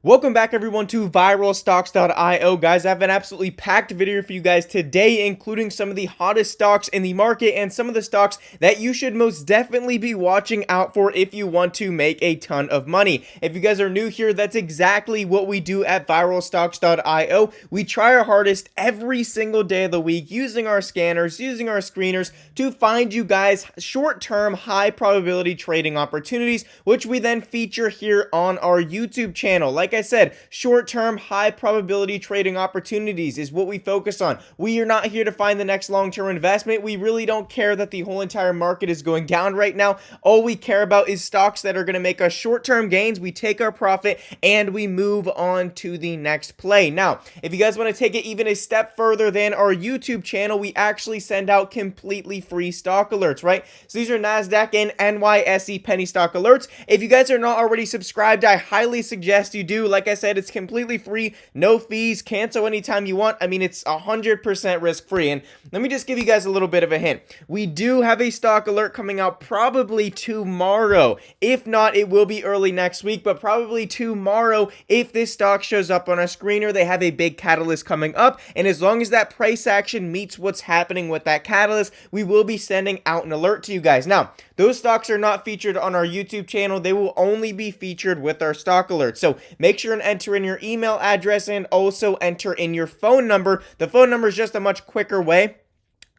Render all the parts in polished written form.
Welcome back everyone to viralstocks.io. Guys, I have an absolutely packed video for you guys today, including some of the hottest stocks in the market and some of the stocks that you should most definitely be watching out for if you want to make a ton of money. If you guys are new here, that's exactly what we do at viralstocks.io. We try our hardest every single day of the week using our scanners, using our screeners to find you guys short-term, high probability trading opportunities, which we then feature here on our YouTube channel. Like I said, short-term, high probability trading opportunities is what we focus on. We are not here to find the next long-term investment. We really don't care that the whole entire market is going down right now. All we care about is stocks that are going to make us short-term gains. We take our profit and we move on to the next play. Now, if you guys want to take it even a step further than our YouTube channel, we actually send out completely free stock alerts, right? So these are NASDAQ and NYSE penny stock alerts. If you guys are not already subscribed, I highly suggest you do. Like I said, it's completely free, no fees, cancel anytime you want. I mean, it's 100% risk-free. And let me just give you guys a little bit of a hint. We do have a stock alert coming out probably tomorrow. If not, it will be early next week, but probably tomorrow if this stock shows up on a screener. They have a big catalyst coming up, and as long as that price action meets what's happening with that catalyst, we will be sending out an alert to you guys. Now, those stocks are not featured on our YouTube channel. They will only be featured with our stock alerts. So make sure and enter in your email address and also enter in your phone number. The phone number is just a much quicker way.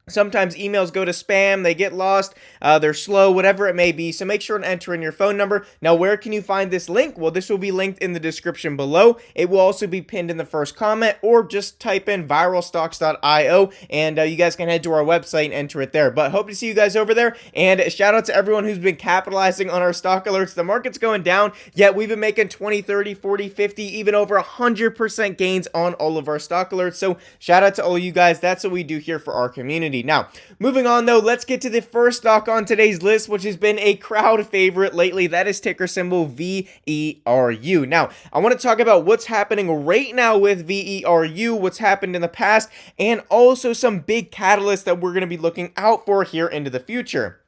Sometimes emails go to spam, they get lost, they're slow, whatever it may be. So make sure and enter in your phone number. Now, where can you find this link? Well, this will be linked in the description below. It will also be pinned in the first comment, or just type in viralstocks.io and you guys can head to our website and enter it there. But hope to see you guys over there. And shout out to everyone who's been capitalizing on our stock alerts. The market's going down, yet we've been making 20, 30, 40, 50, even over 100% gains on all of our stock alerts. So shout out to all of you guys. That's what we do here for our community. Now, moving on though, let's get to the first stock on today's list, which has been a crowd favorite lately. That is ticker symbol VERU. Now, I want to talk about what's happening right now with VERU, what's happened in the past, and also some big catalysts that we're going to be looking out for here into the future.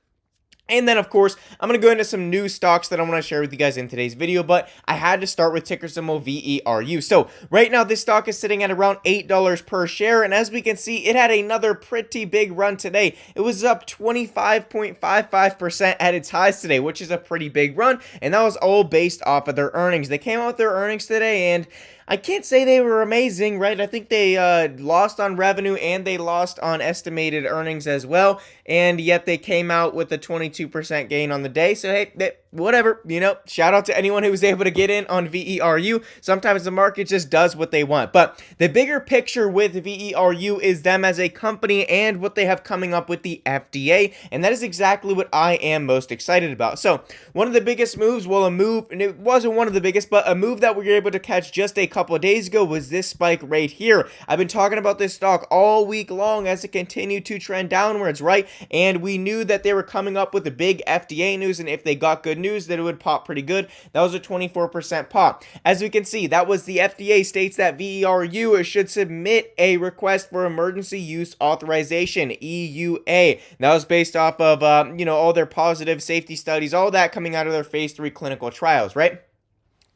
And then, of course, I'm going to go into some new stocks that I want to share with you guys in today's video, but I had to start with ticker symbol VERU. So, right now, this stock is sitting at around $8 per share, and as we can see, it had another pretty big run today. It was up 25.55% at its highs today, which is a pretty big run, and that was all based off of their earnings. They came out with their earnings today, and I can't say they were amazing, right? I think they lost on revenue and they lost on estimated earnings as well, and yet they came out with a 22% gain on the day. So, hey, whatever, you know, shout out to anyone who was able to get in on VERU. Sometimes the market just does what they want. But the bigger picture with VERU is them as a company and what they have coming up with the FDA, and that is exactly what I am most excited about. So, one of the biggest moves, well, and it wasn't one of the biggest, but a move that we were able to catch just a couple of days ago was this spike right here. I've been talking about this stock all week long as it continued to trend downwards, right? And we knew that they were coming up with the big FDA news, and if they got good news, that it would pop pretty good. That was a 24% pop. As we can see, that was the FDA states that VERU should submit a request for emergency use authorization, EUA. That was based off of all their positive safety studies, all that coming out of their phase 3 clinical trials, right?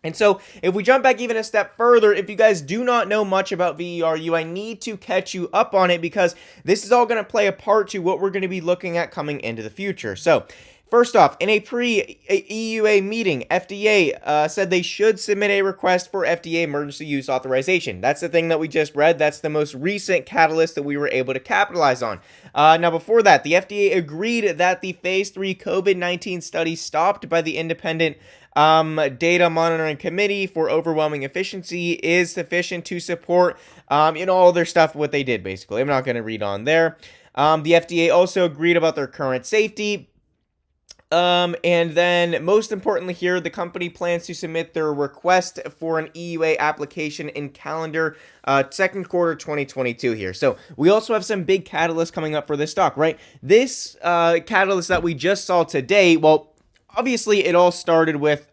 And so, if we jump back even a step further, if you guys do not know much about VERU, I need to catch you up on it because this is all going to play a part to what we're going to be looking at coming into the future. So, first off, in a pre-EUA meeting, FDA said they should submit a request for FDA emergency use authorization. That's the thing that we just read. That's the most recent catalyst that we were able to capitalize on. Now, before that, the FDA agreed that the phase 3 COVID-19 study stopped by the independent data monitoring committee for overwhelming efficiency is sufficient to support, all their stuff, what they did, basically. I'm not going to read on there. The FDA also agreed about their current safety. And then most importantly here, the company plans to submit their request for an EUA application in calendar second quarter 2022 here. So we also have some big catalysts coming up for this stock, right? This catalyst that we just saw today, well, obviously it all started with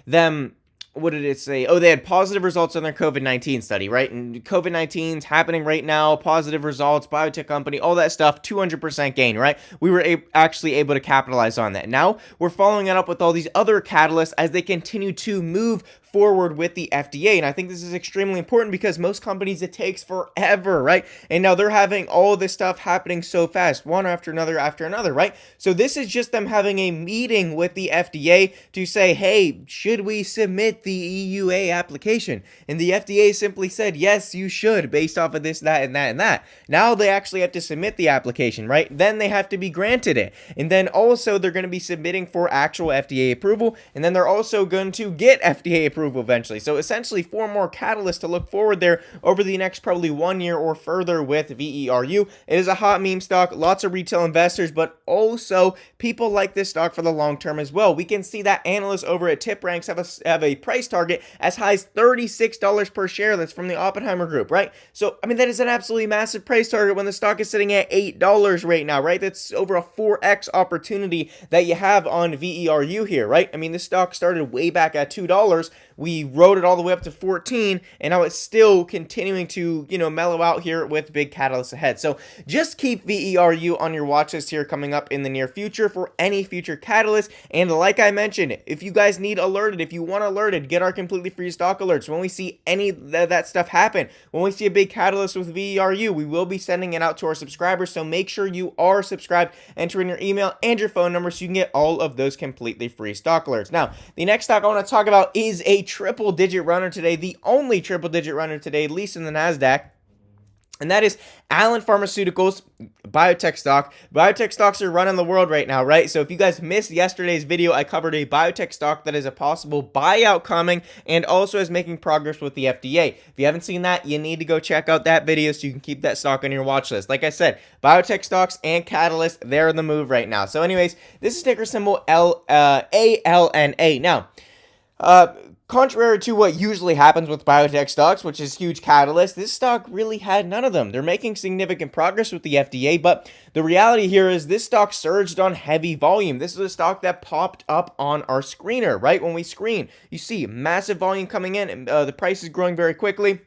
them. What did it say? Oh, they had positive results on their COVID-19 study, right? And COVID-19's happening right now, positive results, biotech company, all that stuff, 200% gain, right? We were actually able to capitalize on that. Now, we're following it up with all these other catalysts as they continue to move forward with the FDA. And I think this is extremely important because most companies, it takes forever, right? And now they're having all this stuff happening so fast, one after another, right? So this is just them having a meeting with the FDA to say, hey, should we submit the EUA application? And the FDA simply said, yes, you should, based off of this, that, and that, and that. Now they actually have to submit the application, right? Then they have to be granted it. And then also they're going to be submitting for actual FDA approval. And then they're also going to get FDA approval eventually. So essentially 4 more catalysts to look forward there over the next probably 1 year or further with VERU. It is a hot meme stock, lots of retail investors, but also people like this stock for the long term as well. We can see that analysts over at TipRanks have a price target as high as $36 per share. That's from the Oppenheimer Group, right? So, I mean, that is an absolutely massive price target when the stock is sitting at $8 right now, right? That's over a 4x opportunity that you have on VERU here, right? I mean, this stock started way back at $2. We rode it all the way up to 14, and now it's still continuing to, mellow out here with big catalysts ahead. So just keep VERU on your watch list here coming up in the near future for any future catalysts. And like I mentioned, if you guys need alerted, if you want alerted, get our completely free stock alerts. When we see any of that stuff happen, when we see a big catalyst with VERU, we will be sending it out to our subscribers. So make sure you are subscribed, enter in your email and your phone number so you can get all of those completely free stock alerts. Now, the next stock I want to talk about is a triple-digit runner today, the only triple-digit runner today, at least in the NASDAQ. And that is ALLN Pharmaceuticals, biotech stock. Biotech stocks are running the world right now, right? So if you guys missed yesterday's video, I covered a biotech stock that is a possible buyout coming and also is making progress with the FDA. If you haven't seen that, you need to go check out that video so you can keep that stock on your watch list. Like I said, biotech stocks and catalysts, they're in the move right now. So anyways, this is ticker symbol ALNA. Now, contrary to what usually happens with biotech stocks, which is huge catalyst, this stock really had none of them. They're making significant progress with the FDA, but the reality here is this stock surged on heavy volume. This is a stock that popped up on our screener, right? When we screen, you see massive volume coming in, and the price is growing very quickly.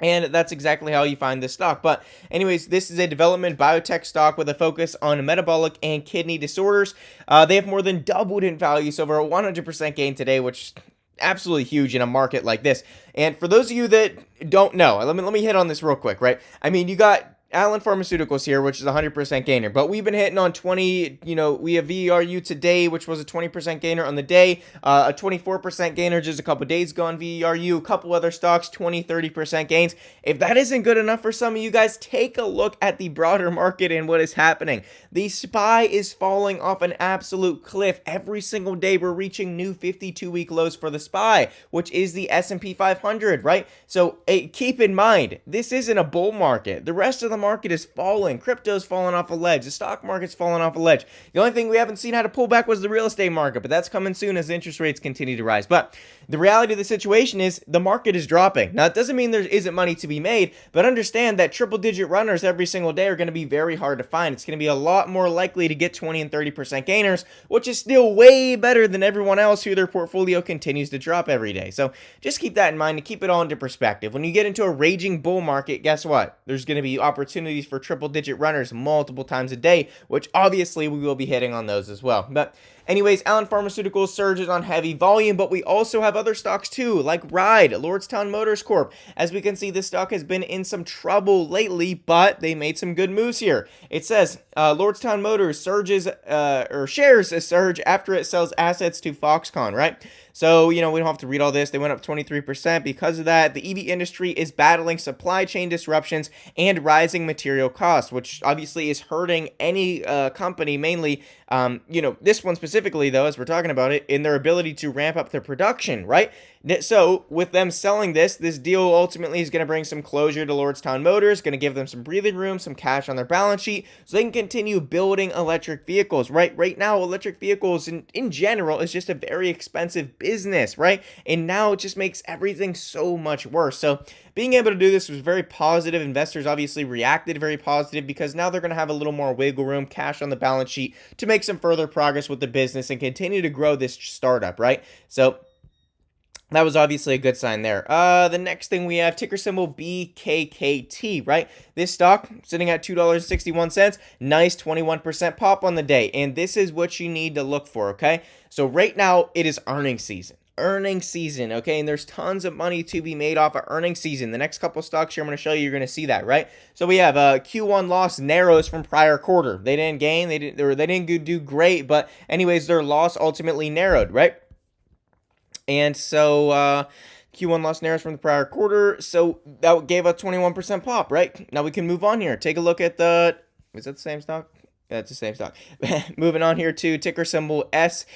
And that's exactly how you find this stock. But anyways, this is a development biotech stock with a focus on metabolic and kidney disorders. They have more than doubled in value, so over a 100% gain today, which absolutely huge in a market like this. And for those of you that don't know, let me hit on this real quick, right? I mean, you got ALLN Pharmaceuticals here, which is a 100% gainer, but we've been hitting on 20, we have VERU today, which was a 20% gainer on the day, a 24% gainer just a couple days ago on VERU, a couple other stocks, 20-30% gains. If that isn't good enough for some of you guys, take a look at the broader market and what is happening. The SPY is falling off an absolute cliff. Every single day we're reaching new 52-week lows for the SPY, which is the S&P 500, right? So keep in mind, this isn't a bull market. The rest of the market is falling. Crypto's falling off a ledge. The stock market's falling off a ledge. The only thing we haven't seen how to pull back was the real estate market, but that's coming soon as interest rates continue to rise. But the reality of the situation is the market is dropping. Now, it doesn't mean there isn't money to be made, but understand that triple-digit runners every single day are going to be very hard to find. It's going to be a lot more likely to get 20 and 30% gainers, which is still way better than everyone else who their portfolio continues to drop every day. So just keep that in mind and keep it all into perspective. When you get into a raging bull market, guess what? There's going to be opportunities for triple-digit runners multiple times a day, which obviously we will be hitting on those as well. But anyways, ALLN Pharmaceuticals surges on heavy volume, but we also have other stocks too, like Ride, Lordstown Motors Corp. As we can see, this stock has been in some trouble lately, but they made some good moves here. It says Lordstown Motors shares a surge after it sells assets to Foxconn, right? So, we don't have to read all this. They went up 23% because of that. The EV industry is battling supply chain disruptions and rising material costs, which obviously is hurting any company, mainly, this one specifically, though, as we're talking about it, in their ability to ramp up their production, right? So, with them selling this deal ultimately is going to bring some closure to Lordstown Motors, going to give them some breathing room, some cash on their balance sheet, so they can continue building electric vehicles, right? Right now, electric vehicles in general is just a very expensive business, right? And now it just makes everything so much worse. So, being able to do this was very positive. Investors obviously reacted very positive because now they're going to have a little more wiggle room, cash on the balance sheet to make some further progress with the business and continue to grow this startup, right? So, that was obviously a good sign there. The next thing we have, ticker symbol BKKT, right? This stock sitting at $2.61. Nice 21% pop on the day. And this is what you need to look for, okay? So right now, it is earnings season. earnings season, okay? And there's tons of money to be made off of earnings season. The next couple stocks here I'm going to show you, you're going to see that, right? So we have Q1 loss narrows from prior quarter. They didn't gain, they didn't do great, but anyways, their loss ultimately narrowed, right? And so Q1 loss narrows from the prior quarter, so that gave a 21% pop, right? Now we can move on here. Take a look at the, is that the same stock? Yeah, it's the same stock. Moving on here to ticker symbol SQSP,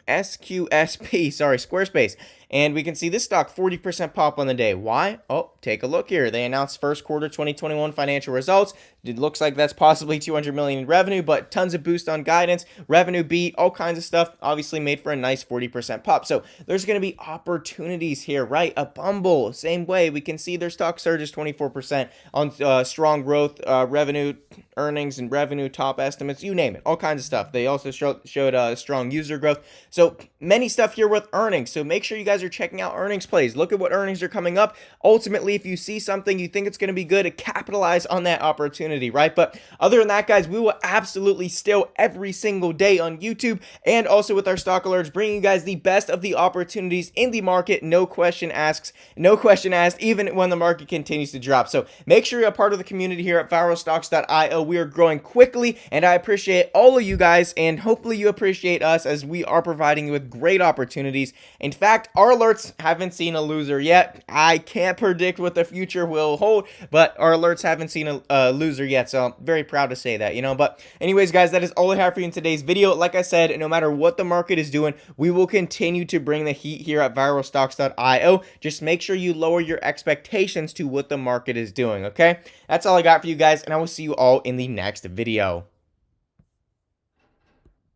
Squarespace. And we can see this stock 40% pop on the day. Why? Oh, take a look here. They announced first quarter 2021 financial results. It looks like that's possibly 200 million in revenue, but tons of boost on guidance, revenue beat, all kinds of stuff. Obviously made for a nice 40% pop. So there's going to be opportunities here, right? A Bumble, same way. We can see their stock surges 24% on strong growth, revenue, earnings, and revenue top estimates. You name it, all kinds of stuff. They also showed strong user growth. So many stuff here with earnings. So make sure you guys are checking out earnings plays. Look at what earnings are coming up. Ultimately, if you see something you think it's going to be good, capitalize on that opportunity, right? But other than that, guys, we will absolutely still every single day on YouTube and also with our stock alerts, bringing you guys the best of the opportunities in the market. No question asked, even when the market continues to drop. So make sure you're a part of the community here at viralstocks.io. We are growing quickly, and I appreciate all of you guys, and hopefully you appreciate us as we are providing you with great opportunities. In fact, our alerts haven't seen a loser yet. I can't predict what the future will hold, but our alerts haven't seen a loser yet, so I'm very proud to say that, you know. But anyways, guys, that is all I have for you in today's video. Like I said, no matter what the market is doing, we will continue to bring the heat here at viralstocks.io. Just make sure you lower your expectations to what the market is doing, okay? That's all I got for you guys, and I will see you all in the next video.